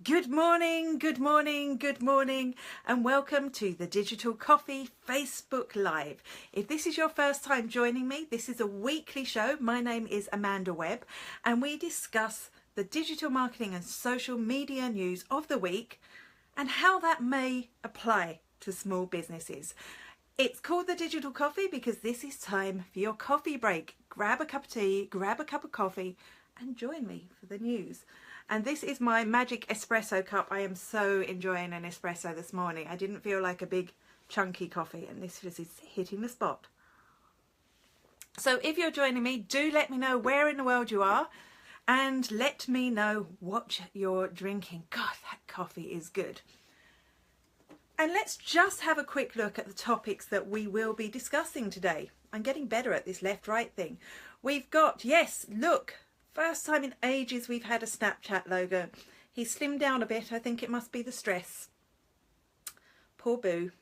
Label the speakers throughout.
Speaker 1: Good morning, good morning, good morning, and welcome to the Digital Coffee Facebook Live. If this is your first time joining me, this is a weekly show. My name is Amanda Webb, and we discuss the digital marketing and social media news of the week and how that may apply to small businesses. It's called the Digital Coffee because this is time for your coffee break. Grab a cup of tea, grab a cup of coffee, and join me for the news. And this is my magic espresso cup. I am so enjoying an espresso this morning. I didn't feel like a big chunky coffee, and this is hitting the spot. So if you're joining me, do let me know where in the world you are and let me know what you're drinking. God, that coffee is good. And let's just have a quick look at the topics that we will be discussing today. I'm getting better at this left-right thing. We've got, yes, look. First time in ages we've had a Snapchat logo. He slimmed down a bit. I think it must be the stress. Poor boo.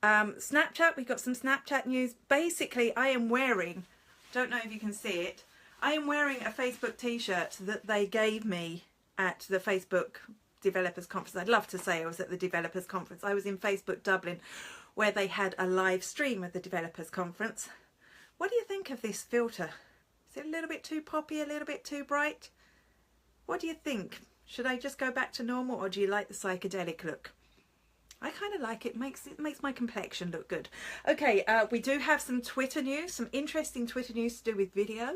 Speaker 1: Snapchat, we've got some Snapchat news. Basically, I am wearing, don't know if you can see it, I am wearing a Facebook t-shirt that they gave me at the Facebook Developers Conference. I'd love to say I was at the Developers Conference. I was in Facebook Dublin where they had a live stream of the Developers Conference. What do you think of this filter? Is it a little bit too poppy, a little bit too bright? What do you think? Should I just go back to normal, or do you like the psychedelic look? I kind of like it. It makes my complexion look good. Okay, we do have some Twitter news, some interesting Twitter news to do with video.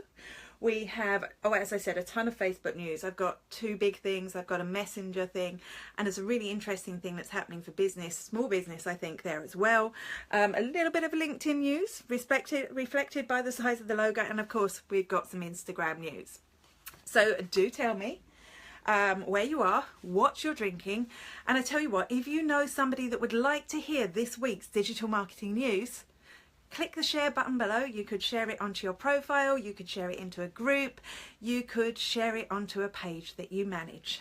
Speaker 1: We have, as I said, a ton of Facebook news. I've got two big things. I've got a messenger thing, and there's a really interesting thing that's happening for business, small business, I think, there as well. A little bit of LinkedIn news, reflected by the size of the logo, and of course, we've got some Instagram news. So do tell me where you are, what you're drinking, and I tell you what, if you know somebody that would like to hear this week's digital marketing news, click the share button below. You could share it onto your profile, you could share it into a group, you could share it onto a page that you manage.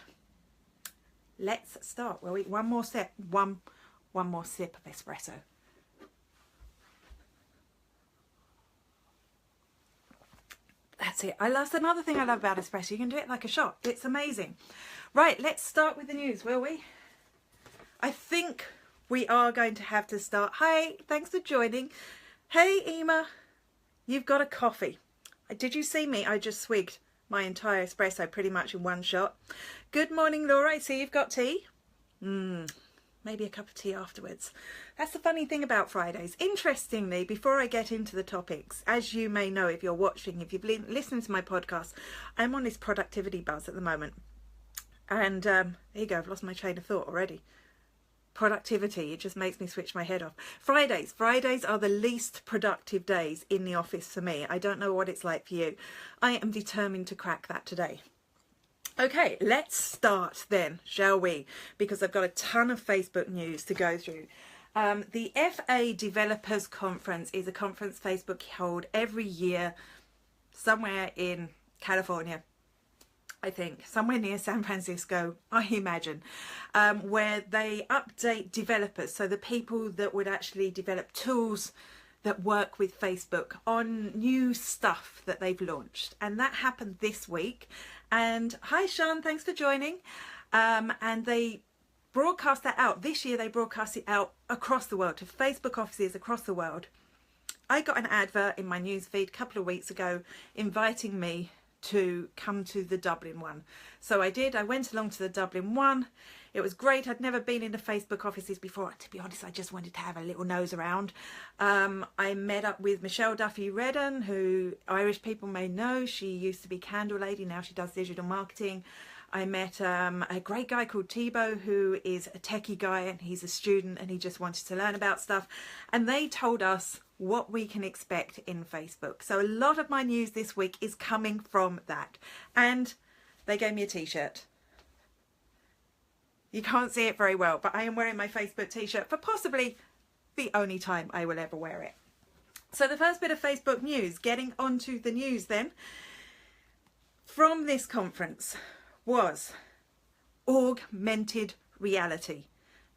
Speaker 1: Let's start. Well, one more sip of espresso. That's it. That's another thing I love about espresso. You can do it like a shot. It's amazing. Right, let's start with the news, will we? I think we are going to have to start. Hi, thanks for joining. Hey, Ema, you've got a coffee. Did you see me? I just swigged my entire espresso pretty much in one shot. Good morning, Laura. I see you've got tea. Maybe a cup of tea afterwards. That's the funny thing about Fridays. Interestingly, before I get into the topics, as you may know if you're watching, if you've listened to my podcast, I'm on this productivity buzz at the moment. And there you go, I've lost my train of thought already. Productivity, it just makes me switch my head off. Fridays are the least productive days in the office for me. I don't know what it's like for you. I am determined to crack that today. Okay, let's start then, shall we? Because I've got a ton of Facebook news to go through. The FA Developers Conference is a conference Facebook hold every year somewhere in California. I think, somewhere near San Francisco, I imagine, where they update developers, so the people that would actually develop tools that work with Facebook on new stuff that they've launched. And that happened this week. And hi, Sean, thanks for joining. And they broadcast that out. This year, they broadcast it out across the world, to Facebook offices across the world. I got an advert in my newsfeed a couple of weeks ago inviting me to come to the Dublin one. So I did. I went along to the Dublin one. It was great. I'd never been in the Facebook offices before. To be honest, I just wanted to have a little nose around. I met up with Michelle Duffy-Redden, who Irish people may know. She used to be Candle Lady. Now she does digital marketing. I met a great guy called Thibaut, who is a techie guy, and he's a student and he just wanted to learn about stuff. And they told us what we can expect in Facebook. So a lot of my news this week is coming from that. And they gave me a t-shirt. You can't see it very well, but I am wearing my Facebook t-shirt for possibly the only time I will ever wear it. So the first bit of Facebook news, getting onto the news then, from this conference was augmented reality.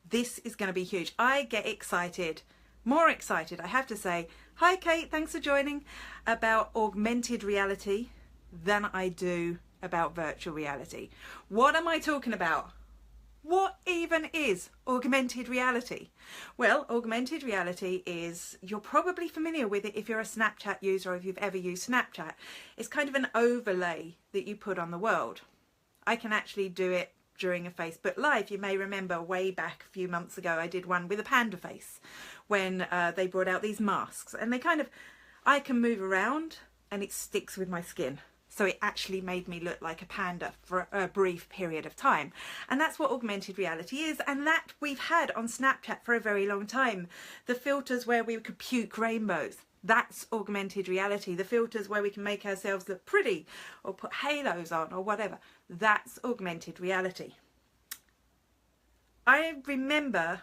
Speaker 1: This is going to be huge. I get excited, more excited, I have to say. Hi Kate, thanks for joining, about augmented reality than I do about virtual reality. What am I talking about? What even is augmented reality? Well, augmented reality is, you're probably familiar with it if you're a Snapchat user or if you've ever used Snapchat. It's kind of an overlay that you put on the world. I can actually do it during a Facebook Live. You may remember way back a few months ago I did one with a panda face when they brought out these masks, and I can move around and it sticks with my skin. So it actually made me look like a panda for a brief period of time. And that's what augmented reality is, and that we've had on Snapchat for a very long time. The filters where we could puke rainbows, that's augmented reality. The filters where we can make ourselves look pretty or put halos on or whatever, that's augmented reality. I remember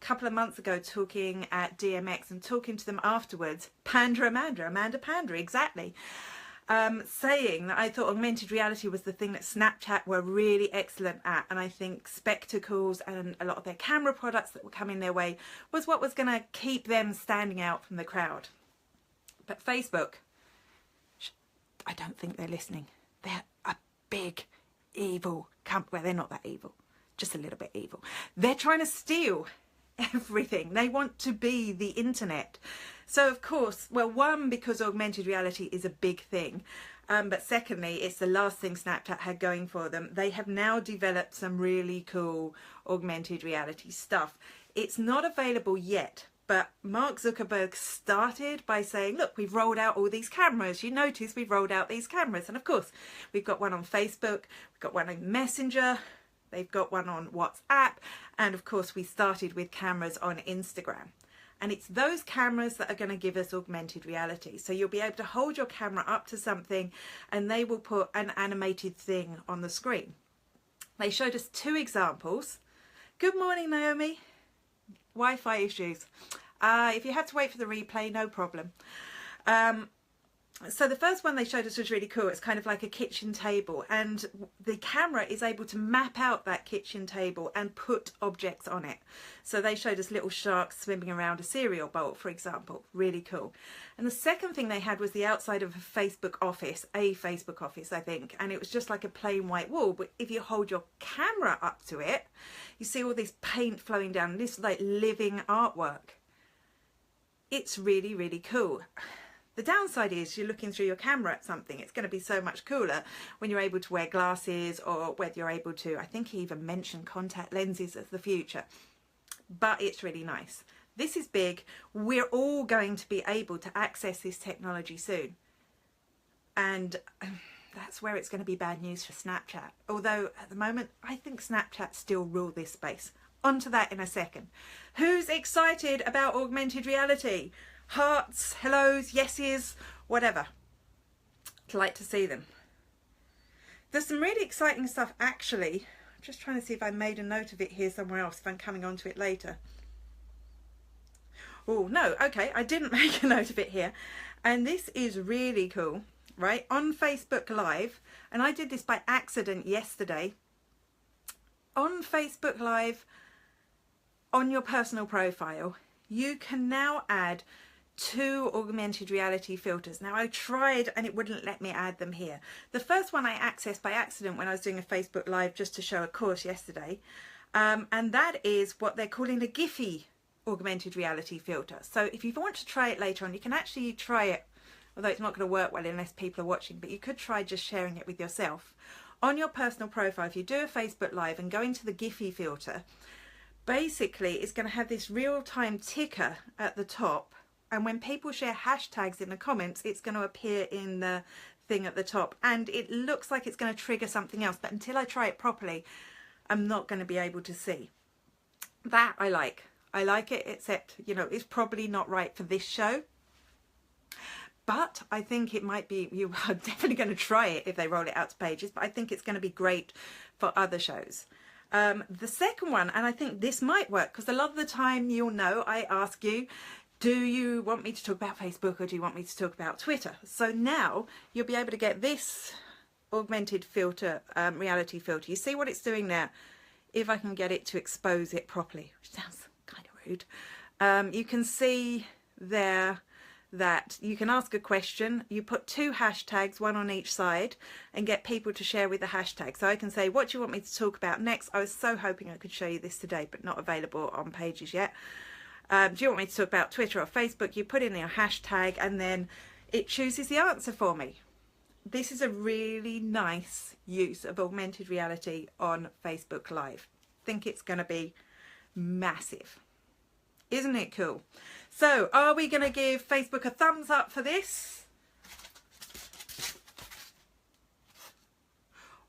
Speaker 1: a couple of months ago talking at DMX and talking to them afterwards, Amanda Panda, exactly. Saying that I thought augmented reality was the thing that Snapchat were really excellent at, and I think spectacles and a lot of their camera products that were coming their way was what was going to keep them standing out from the crowd. But Facebook, I don't think they're listening. They're a big, evil company. Well, they're not that evil, just a little bit evil. They're trying to steal everything. They want to be the internet. So of course, well, one, because augmented reality is a big thing, but secondly, it's the last thing Snapchat had going for them. They have now developed some really cool augmented reality stuff. It's not available yet, but Mark Zuckerberg started by saying, look, we've rolled out all these cameras. You notice we've rolled out these cameras. And of course, we've got one on Facebook, we've got one on Messenger, they've got one on WhatsApp, and of course we started with cameras on Instagram. And it's those cameras that are going to give us augmented reality. So you'll be able to hold your camera up to something and they will put an animated thing on the screen. They showed us two examples. Good morning, Naomi. Wi-Fi issues. If you have to wait for the replay, no problem. So the first one they showed us was really cool. It's kind of like a kitchen table, and the camera is able to map out that kitchen table and put objects on it. So they showed us little sharks swimming around a cereal bowl, for example. Really cool. And the second thing they had was the outside of a Facebook office, I think, and it was just like a plain white wall, but if you hold your camera up to it, you see all this paint flowing down, this like living artwork. It's really, really cool. The downside is you're looking through your camera at something. It's going to be so much cooler when you're able to wear glasses, or whether you're able to, I think he even mentioned contact lenses as the future. But it's really nice. This is big. We're all going to be able to access this technology soon. And that's where it's going to be bad news for Snapchat. Although at the moment, I think Snapchat still rule this space. Onto that in a second. Who's excited about augmented reality? Hearts, hellos, yeses, whatever. I'd like to see them. There's some really exciting stuff actually. I'm just trying to see if I made a note of it here somewhere else, if I'm coming on to it later. Oh, no, okay, I didn't make a note of it here. And this is really cool, right? On Facebook Live, and I did this by accident yesterday. On Facebook Live, on your personal profile, you can now add 2 augmented reality filters. Now I tried and it wouldn't let me add them here. The first one I accessed by accident when I was doing a Facebook Live just to show a course yesterday, and that is what they're calling a Giphy augmented reality filter. So if you want to try it later on, you can actually try it, although it's not going to work well unless people are watching, but you could try just sharing it with yourself. On your personal profile, if you do a Facebook Live and go into the Giphy filter, basically it's going to have this real-time ticker at the top, and when people share hashtags in the comments, it's going to appear in the thing at the top, and it looks like it's going to trigger something else, but until I try it properly, I'm not going to be able to see. That I like. I like it, except, you know, it's probably not right for this show. But I think it might be, you are definitely going to try it if they roll it out to pages, but I think it's going to be great for other shows. The second one, and I think this might work, because a lot of the time, you'll know, I ask you, do you want me to talk about Facebook or do you want me to talk about Twitter? So now you'll be able to get this augmented filter, reality filter. You see what it's doing now? If I can get it to expose it properly, which sounds kind of rude. You can see there that you can ask a question, you put 2 hashtags, one on each side, and get people to share with the hashtag. So I can say, what do you want me to talk about next? I was so hoping I could show you this today, but not available on Pages yet. Do you want me to talk about Twitter or Facebook? You put in your hashtag and then it chooses the answer for me. This is a really nice use of augmented reality on Facebook Live. I think it's going to be massive. Isn't it cool? So are we going to give Facebook a thumbs up for this?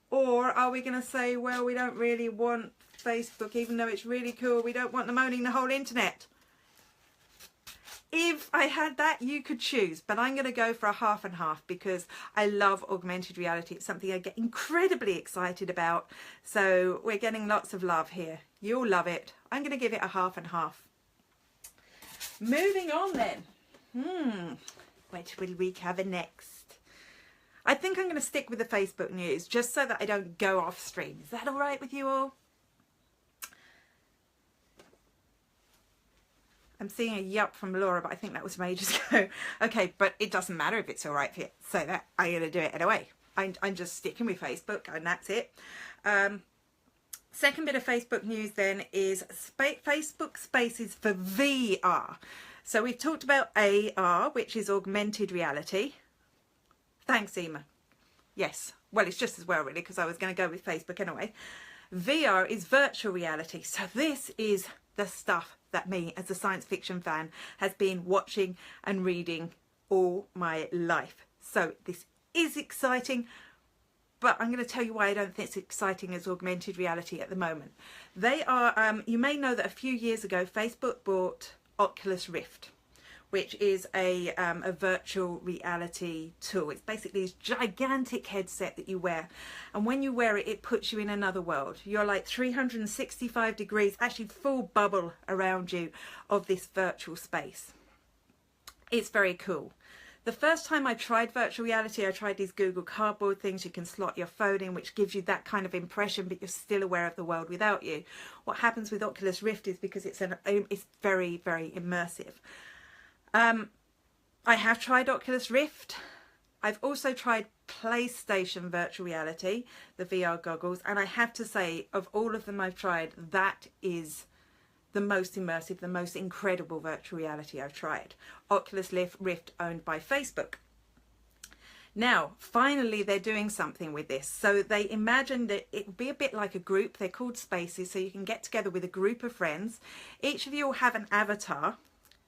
Speaker 1: Or are we going to say, well, we don't really want Facebook, even though it's really cool, we don't want them owning the whole internet? If I had that, you could choose, but I'm going to go for a half and half because I love augmented reality. It's something I get incredibly excited about. So we're getting lots of love here. You'll love it. I'm going to give it a half and half. Moving on then. What will we cover next? I think I'm going to stick with the Facebook news just so that I don't go off stream. Is that all right with you all? I'm seeing a yup from Laura, but I think that was from ages ago. Okay, but it doesn't matter if it's all right for you. So that I'm going to do it anyway. I'm just sticking with Facebook and that's it. Second bit of Facebook news then is Facebook Spaces for VR. So we've talked about AR, which is augmented reality. Thanks, Emma. Yes, well, it's just as well really because I was going to go with Facebook anyway. VR is virtual reality. So this is the stuff that me as a science fiction fan has been watching and reading all my life. So this is exciting, but I'm going to tell you why I don't think it's exciting as augmented reality at the moment. They are, you may know that a few years ago, Facebook bought Oculus Rift, which is a virtual reality tool. It's basically this gigantic headset that you wear. And when you wear it, it puts you in another world. You're like 365 degrees, actually full bubble around you of this virtual space. It's very cool. The first time I tried virtual reality, I tried these Google Cardboard things. You can slot your phone in, which gives you that kind of impression, but you're still aware of the world without you. What happens with Oculus Rift is because it's very, very immersive. I have tried Oculus Rift. I've also tried PlayStation virtual reality, the VR goggles, and I have to say, of all of them I've tried, that is the most immersive, the most incredible virtual reality I've tried. Oculus Rift owned by Facebook. Now, finally, they're doing something with this. So they imagined that it would be a bit like a group. They're called Spaces, so you can get together with a group of friends. Each of you will have an avatar.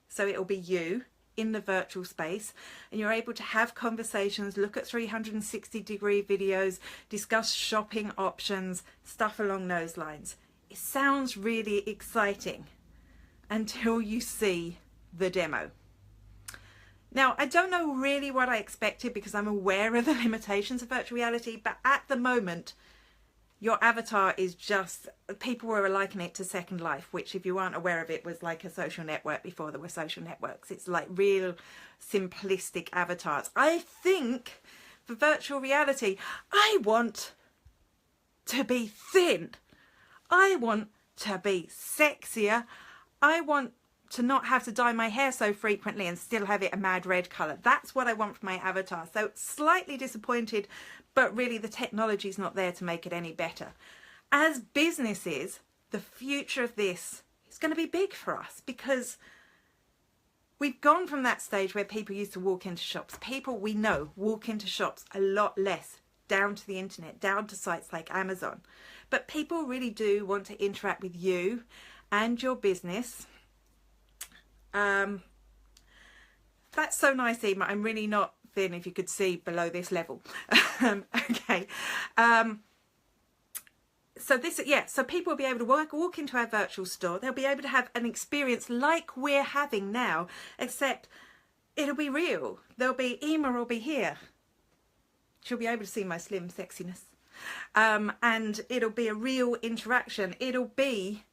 Speaker 1: So it'll be you in the virtual space and you're able to have conversations, look at 360-degree videos, discuss shopping options, stuff along those lines. It sounds really exciting until you see the demo. Now, I don't know really what I expected because I'm aware of the limitations of virtual reality, but at the moment, your avatar is just, people were likening it to Second Life, which if you aren't aware of it was like a social network before there were social networks. It's like real simplistic avatars. I think for virtual reality, I want to be thin. I want to be sexier. I want to not have to dye my hair so frequently and still have it a mad red colour. That's what I want from my avatar. So slightly disappointed, but really the technology is not there to make it any better. As businesses, the future of this is going to be big for us because we've gone from that stage where people used to walk into shops. People we know walk into shops a lot less, down to the internet, down to sites like Amazon. But people really do want to interact with you and your business. That's so nice, Emma. I'm really not thin, if you could see below this level. Okay. So this, yeah, so people will be able to walk into our virtual store. They'll be able to have an experience like we're having now, except it'll be real. There'll be, Emma will be here. She'll be able to see my slim sexiness. And it'll be a real interaction. It'll be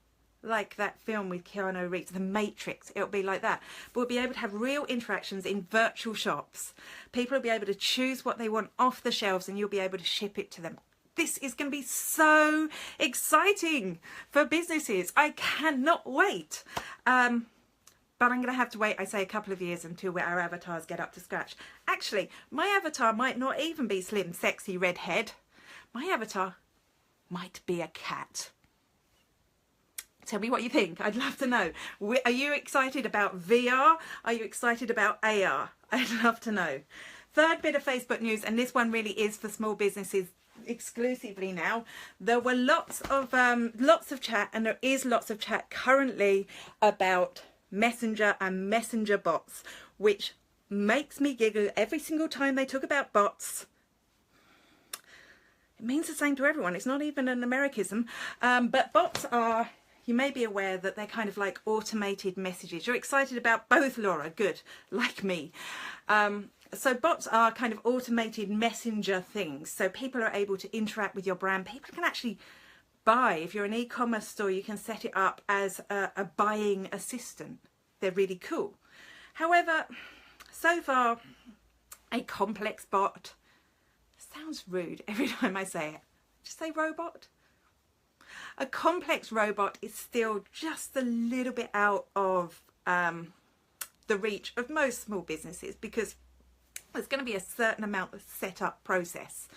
Speaker 1: like that film with Keanu Reeves, The Matrix. It'll be like that. But we'll be able to have real interactions in virtual shops. People will be able to choose what they want off the shelves and you'll be able to ship it to them. This is going to be so exciting for businesses. I cannot wait. but I'm going to have to wait, I say, a couple of years until our avatars get up to scratch. Actually, my avatar might not even be slim, sexy, redhead. My avatar might be a cat. Tell me what you think. I'd love to know. Are you excited about VR? Are you excited about AR? I'd love to know. Third bit of Facebook news, and this one really is for small businesses exclusively now. There were lots of chat, and there is lots of chat currently about Messenger and Messenger bots, which makes me giggle every single time they talk about bots. It means the same to everyone. It's not even an Americanism, but bots are, you may be aware that they're kind of like automated messages. You're excited about both, Laura. Good, like me. So bots are kind of automated messenger things. So people are able to interact with your brand. People can actually buy. If you're an e-commerce store, you can set it up as a buying assistant. They're really cool. However, so far, a complex bot sounds rude every time I say it. Just say robot. A complex robot is still just a little bit out of the reach of most small businesses, because there's going to be a certain amount of setup process.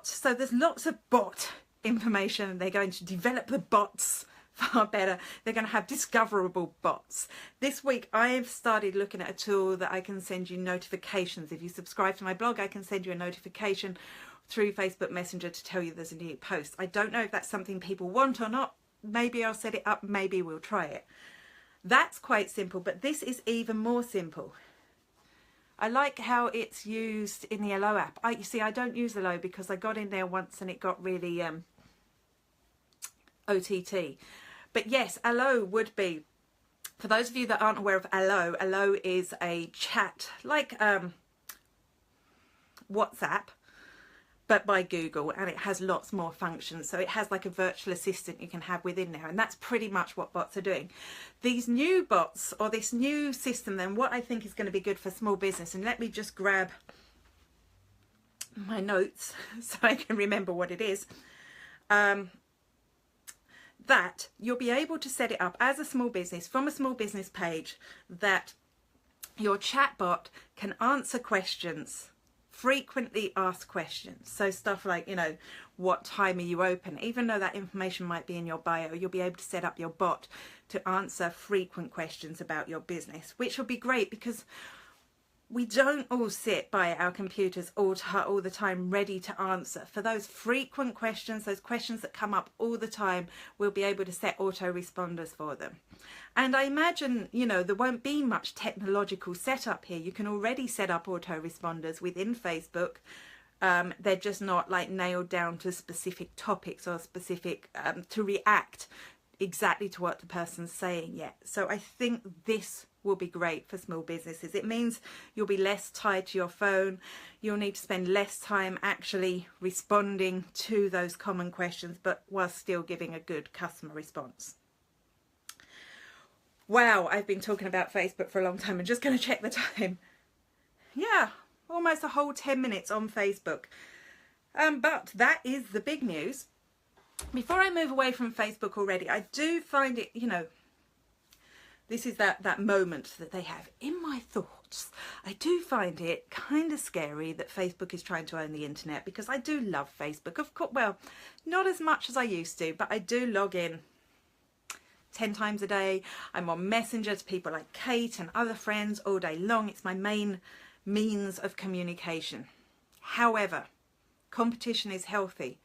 Speaker 1: So there's lots of bot information. They're going to develop the bots far better. They're going to have discoverable bots. This week I have started looking at a tool that I can send you notifications. If you subscribe to my blog, I can send you a notification through Facebook Messenger to tell you there's a new post. I don't know if that's something people want or not. Maybe I'll set it up, maybe we'll try it. That's quite simple, but this is even more simple. I like how it's used in the Hello app. You see, I don't use Hello because I got in there once and it got really OTT. But yes, Hello would be, for those of you that aren't aware of Hello, Hello is a chat like WhatsApp, but by Google, and it has lots more functions. So it has like a virtual assistant you can have within there, and that's pretty much what bots are doing. These new bots, or this new system, then what I think is going to be good for small business, and let me just grab my notes so I can remember what it is, that you'll be able to set it up as a small business from a small business page, that your chatbot can answer questions, frequently asked questions. So stuff like, you know, what time are you open? Even though that information might be in your bio, you'll be able to set up your bot to answer frequent questions about your business, which will be great because we don't all sit by our computers all the time ready to answer. For those frequent questions, those questions that come up all the time, we'll be able to set autoresponders for them. And I imagine, you know, there won't be much technological setup here. You can already set up autoresponders within Facebook. They're just not like nailed down to specific topics or specific to react exactly to what the person's saying yet. So I think this will be great for small businesses. It means you'll be less tied to your phone. You'll need to spend less time actually responding to those common questions, but while still giving a good customer response. Wow, I've been talking about Facebook for a long time. I'm just going to check the time. Yeah, almost a whole 10 minutes on Facebook. But that is the big news. Before I move away from Facebook already, I do find it, you know, this is that moment that they have in my thoughts. I do find it kind of scary that Facebook is trying to own the internet, because I do love Facebook. Of course, well, not as much as I used to, but I do log in 10 times a day. I'm on Messenger to people like Kate and other friends all day long. It's my main means of communication. However, competition is healthy.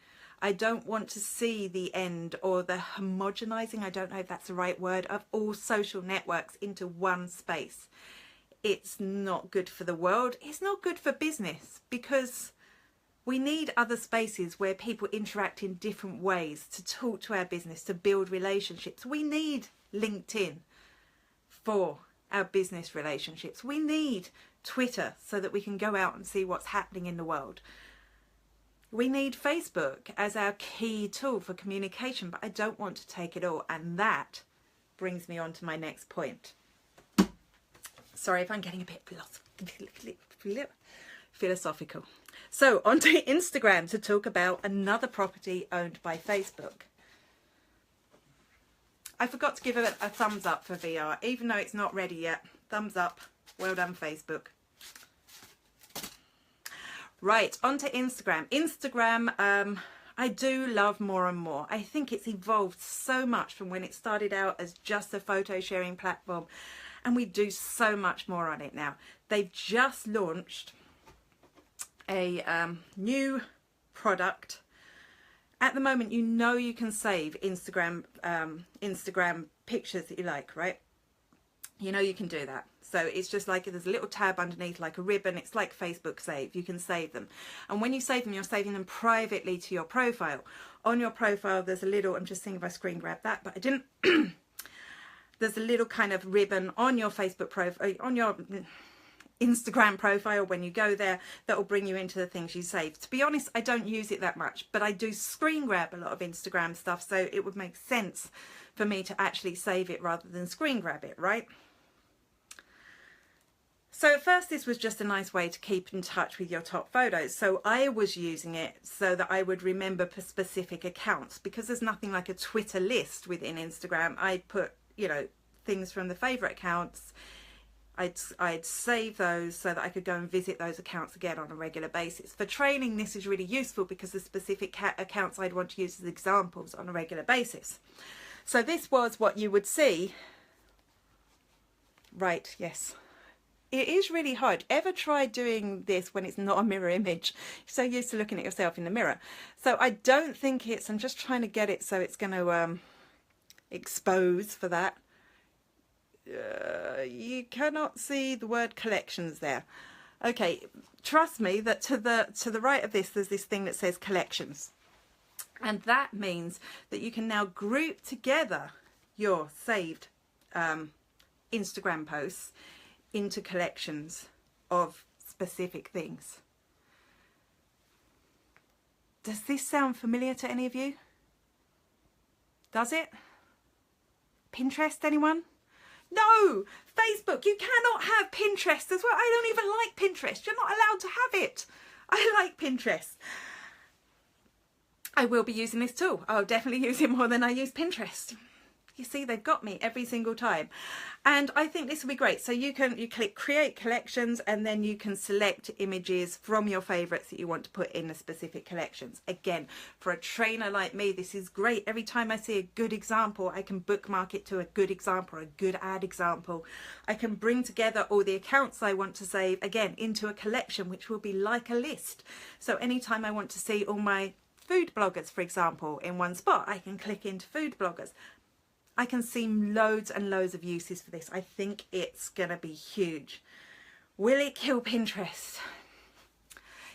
Speaker 1: I don't want to see the end or the homogenizing, I don't know if that's the right word, of all social networks into one space. It's not good for the world. It's not good for business, because we need other spaces where people interact in different ways to talk to our business, to build relationships. We need LinkedIn for our business relationships. We need Twitter so that we can go out and see what's happening in the world. We need Facebook as our key tool for communication, but I don't want to take it all. And that brings me on to my next point. Sorry if I'm getting a bit philosophical. So onto Instagram to talk about another property owned by Facebook. I forgot to give it a thumbs up for VR, even though it's not ready yet. Thumbs up. Well done, Facebook. Right, onto Instagram. Instagram, I do love more and more. I think it's evolved so much from when it started out as just a photo sharing platform, and we do so much more on it now. They've just launched a new product. At the moment, you know you can save Instagram pictures that you like, right? You know you can do that. So it's just like there's a little tab underneath, like a ribbon. It's like Facebook Save. You can save them. And when you save them, you're saving them privately to your profile. On your profile, there's a little, I'm just seeing if I screen grab that, but I didn't. There's a little kind of ribbon on your Facebook profile, on your Instagram profile when you go there, that will bring you into the things you save. To be honest, I don't use it that much, but I do screen grab a lot of Instagram stuff, so it would make sense for me to actually save it rather than screen grab it, right? So at first this was just a nice way to keep in touch with your top photos. So I was using it so that I would remember specific accounts, because there's nothing like a Twitter list within Instagram. I'd put, you know, things from the favorite accounts. I'd save those so that I could go and visit those accounts again on a regular basis. For training, this is really useful because the specific accounts I'd want to use as examples on a regular basis. So this was what you would see. Right, yes. It is really hard. Ever try doing this when it's not a mirror image? You're so used to looking at yourself in the mirror. So I don't think it's, I'm just trying to get it so it's going to expose for that. You cannot see the word collections there. Okay, trust me that to the right of this, there's this thing that says collections. And that means that you can now group together your saved Instagram posts into collections of specific things. Does this sound familiar to any of you? Does it? Pinterest, anyone? No! Facebook, you cannot have Pinterest as well. I don't even like Pinterest. You're not allowed to have it. I like Pinterest. I will be using this tool. I'll definitely use it more than I use Pinterest. You see, they've got me every single time. And I think this will be great. So you click create collections, and then you can select images from your favorites that you want to put in the specific collections. Again, for a trainer like me, this is great. Every time I see a good example, I can bookmark it to a good example, a good ad example. I can bring together all the accounts I want to save, again, into a collection, which will be like a list. So anytime I want to see all my food bloggers, for example, in one spot, I can click into food bloggers. I can see loads and loads of uses for this. I think it's going to be huge. Will it kill Pinterest?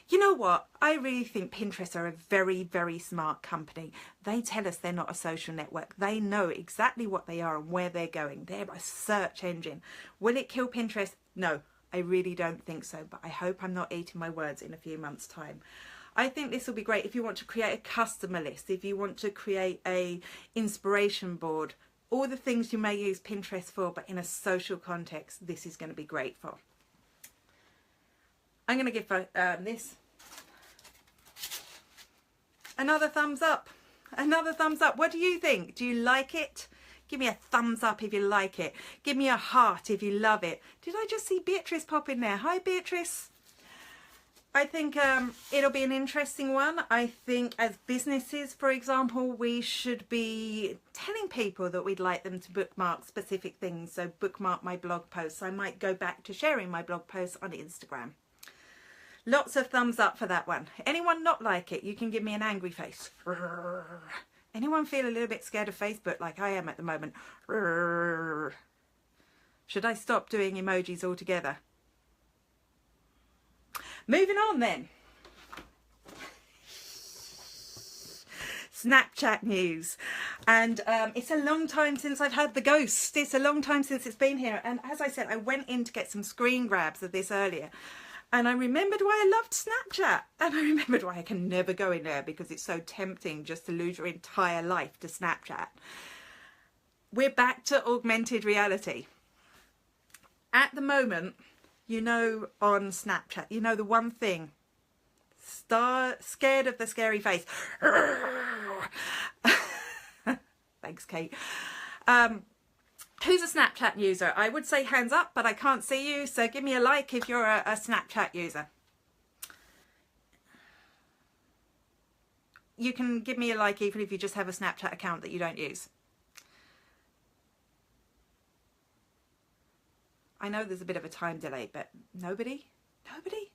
Speaker 1: You know what? I really think Pinterest are a very, very smart company. They tell us they're not a social network. They know exactly what they are and where they're going. They're a search engine. Will it kill Pinterest? No, I really don't think so. But I hope I'm not eating my words in a few months' time. I think this will be great if you want to create a customer list, if you want to create a inspiration board, all the things you may use Pinterest for, but in a social context, this is going to be great for. I'm going to give this another thumbs up. Another thumbs up. What do you think? Do you like it? Give me a thumbs up if you like it. Give me a heart if you love it. Did I just see Beatrice pop in there? Hi, Beatrice. I think it'll be an interesting one. I think as businesses, for example, we should be telling people that we'd like them to bookmark specific things. So bookmark my blog posts. I might go back to sharing my blog posts on Instagram. Lots of thumbs up for that one. Anyone not like it, you can give me an angry face. Anyone feel a little bit scared of Facebook like I am at the moment? Should I stop doing emojis altogether? Moving on then. Snapchat news. And it's a long time since I've had the ghost. It's a long time since it's been here. And as I said, I went in to get some screen grabs of this earlier. And I remembered why I loved Snapchat. And I remembered why I can never go in there, because it's so tempting just to lose your entire life to Snapchat. We're back to augmented reality. At the moment, you know, on Snapchat, you know the one thing, scared of the scary face. Thanks, Kate. Who's a Snapchat user? I would say hands up, but I can't see you, so give me a like if you're a Snapchat user. You can give me a like even if you just have a Snapchat account that you don't use. I know there's a bit of a time delay, but nobody? Nobody?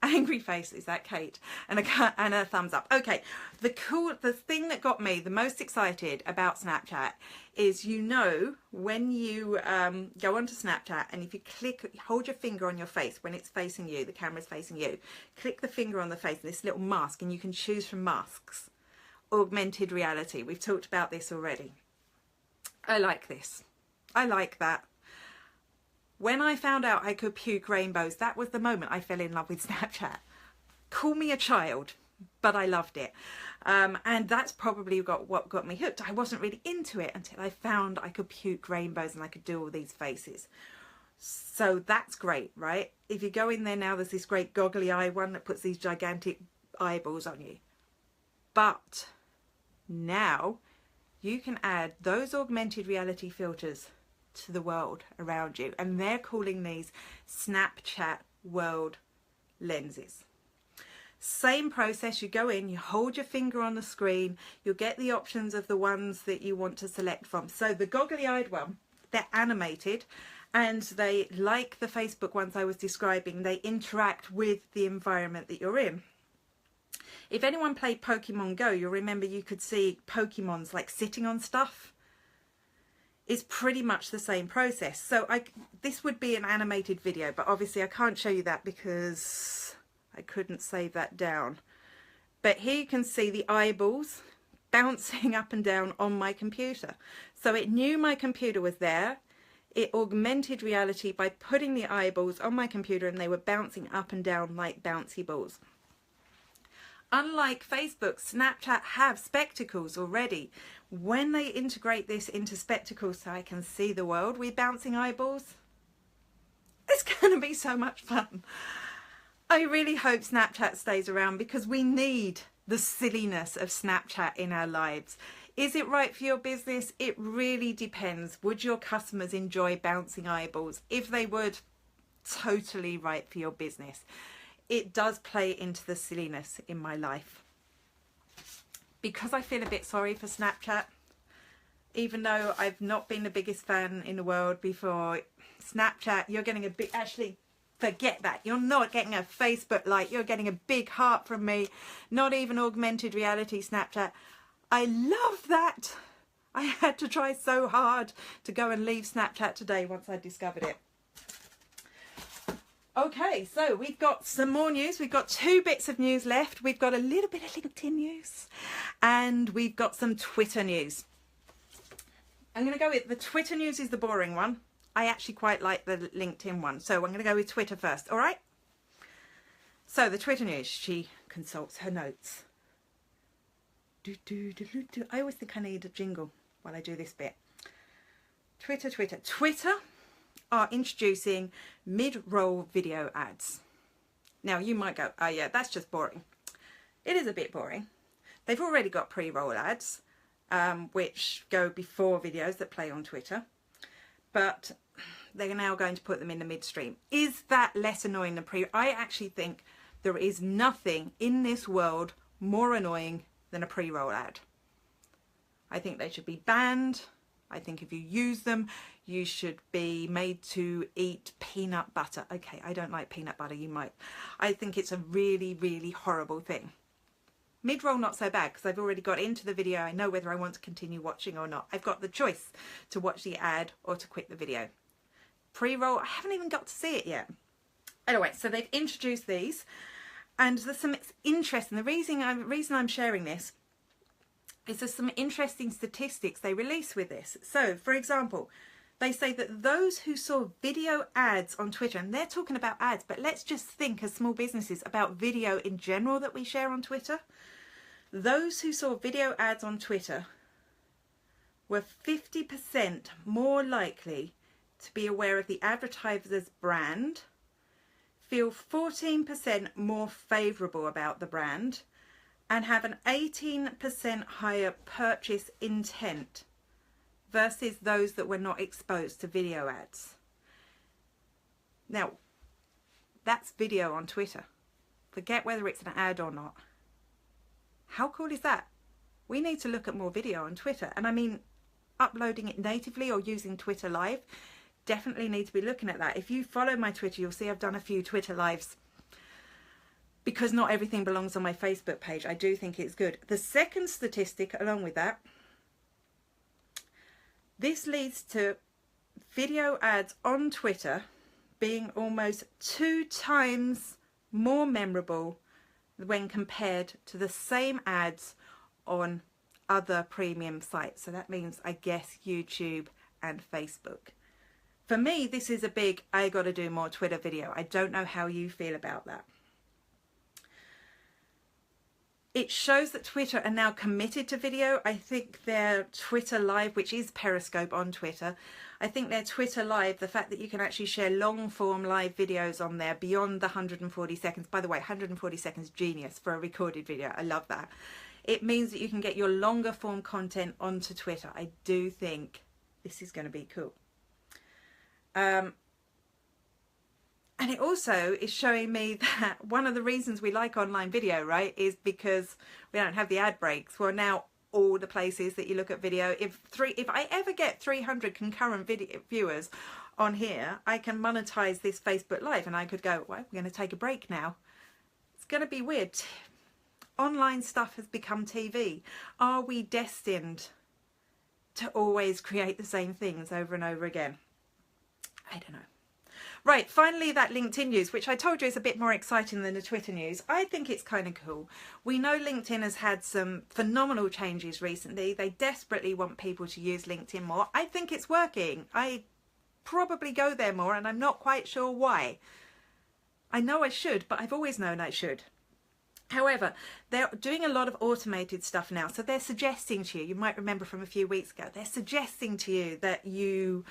Speaker 1: Angry face, is that Kate? And a thumbs up. Okay, the thing that got me the most excited about Snapchat is, you know, when you go onto Snapchat and if you hold your finger on your face when it's facing you, the camera's facing you, click the finger on the face, this little mask, and you can choose from masks. Augmented reality, we've talked about this already. I like this. I like that. When I found out I could puke rainbows, that was the moment I fell in love with Snapchat. Call me a child, but I loved it. And that's probably what got me hooked. I wasn't really into it until I found I could puke rainbows and I could do all these faces. So that's great, right? If you go in there now, there's this great goggly eye one that puts these gigantic eyeballs on you. But now you can add those augmented reality filters to the world around you, and they're calling these Snapchat world lenses. Same process, you go in, you hold your finger on the screen, you'll get the options of the ones that you want to select from. So the goggly eyed one, they're animated, and they, like the Facebook ones I was describing, they interact with the environment that you're in. If anyone played Pokemon Go, you'll remember you could see Pokemons like sitting on stuff. It's pretty much the same process. So this would be an animated video, but obviously I can't show you that because I couldn't save that down. But here you can see the eyeballs bouncing up and down on my computer. So it knew my computer was there. It augmented reality by putting the eyeballs on my computer, and they were bouncing up and down like bouncy balls. Unlike Facebook, Snapchat have spectacles already. When they integrate this into spectacles so I can see the world with bouncing eyeballs, it's going to be so much fun. I really hope Snapchat stays around because we need the silliness of Snapchat in our lives. Is it right for your business? It really depends. Would your customers enjoy bouncing eyeballs? If they would, totally right for your business. It does play into the silliness in my life. Because I feel a bit sorry for Snapchat, even though I've not been the biggest fan in the world before, Snapchat, you're getting a big, actually, forget that. You're not getting a Facebook like, you're getting a big heart from me. Not even augmented reality Snapchat. I love that. I had to try so hard to go and leave Snapchat today once I discovered it. Okay, so we've got some more news. We've got 2 bits of news left. We've got a little bit of LinkedIn news and we've got some Twitter news. I'm going to go with the Twitter news is the boring one. I actually quite like the LinkedIn one. So I'm going to go with Twitter first. All right. So the Twitter news, she consults her notes. I always think I need a jingle while I do this bit. Twitter are introducing mid-roll video ads. Now you might go, oh yeah, that's just boring. It is a bit boring. They've already got pre-roll ads, which go before videos that play on Twitter, but they're now going to put them in the midstream. Is that less annoying than pre? I actually think there is nothing in this world more annoying than a pre-roll ad. I think they should be banned. I think if you use them, you should be made to eat peanut butter. Okay, I don't like peanut butter, you might. I think it's a really, really horrible thing. Mid-roll, not so bad, because I've already got into the video. I know whether I want to continue watching or not. I've got the choice to watch the ad or to quit the video. Pre-roll, I haven't even got to see it yet. Anyway, so they've introduced these, and there's some interesting. The reason I'm sharing this is there's some interesting statistics they release with this. So, for example, they say that those who saw video ads on Twitter, and they're talking about ads, but let's just think as small businesses about video in general that we share on Twitter. Those who saw video ads on Twitter were 50% more likely to be aware of the advertiser's brand, feel 14% more favourable about the brand, and have an 18% higher purchase intent versus those that were not exposed to video ads. Now, that's video on Twitter. Forget whether it's an ad or not. How cool is that? We need to look at more video on Twitter. And I mean, uploading it natively or using Twitter Live, definitely need to be looking at that. If you follow my Twitter, you'll see I've done a few Twitter Lives, because not everything belongs on my Facebook page. I do think it's good. The second statistic along with that, this leads to video ads on Twitter being almost 2 times more memorable when compared to the same ads on other premium sites. So that means, I guess, YouTube and Facebook. For me, this is a big, I got to do more Twitter video. I don't know how you feel about that. It shows that Twitter are now committed to video. I think their Twitter Live, which is Periscope on Twitter, I think their Twitter Live, the fact that you can actually share long form live videos on there beyond the 140 seconds. By the way, 140 seconds, genius for a recorded video. I love that. It means that you can get your longer form content onto Twitter. I do think this is going to be cool. And it also is showing me that one of the reasons we like online video, right, is because we don't have the ad breaks. Well, now all the places that you look at video, if I ever get 300 concurrent video viewers on here, I can monetize this Facebook Live, and I could go, well, we're going to take a break now. It's going to be weird. Online stuff has become TV. Are we destined to always create the same things over and over again? I don't know. Right, finally that LinkedIn news, which I told you is a bit more exciting than the Twitter news. I think it's kind of cool. We know LinkedIn has had some phenomenal changes recently. They desperately want people to use LinkedIn more. I think it's working. I probably go there more, and I'm not quite sure why. I know I should, but I've always known I should. However, they're doing a lot of automated stuff now. So they're suggesting to you, you might remember from a few weeks ago, they're suggesting to you that you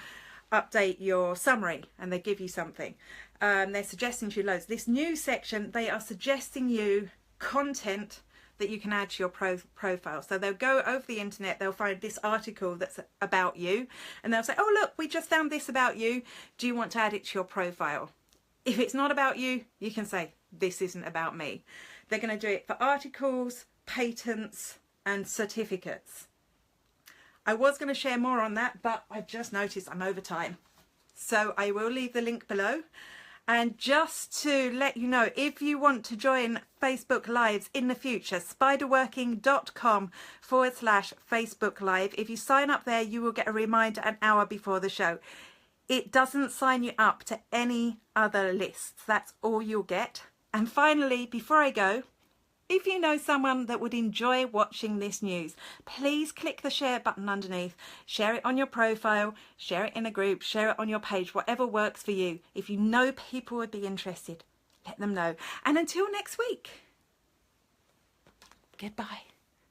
Speaker 1: update your summary, and they give you something. They're suggesting to you loads. This new section, they are suggesting you content that you can add to your profile. So they'll go over the internet, they'll find this article that's about you, and they'll say, oh look, we just found this about you. Do you want to add it to your profile? If it's not about you, you can say, this isn't about me. They're going to do it for articles, patents, and certificates. I was going to share more on that, but I've just noticed I'm over time. So I will leave the link below. And just to let you know, if you want to join Facebook Lives in the future, spiderworking.com/Facebook Live. If you sign up there, you will get a reminder an hour before the show. It doesn't sign you up to any other lists. That's all you'll get. And finally, before I go, if you know someone that would enjoy watching this news, please click the share button underneath. Share it on your profile, share it in a group, share it on your page, whatever works for you. If you know people would be interested, let them know. And until next week, goodbye.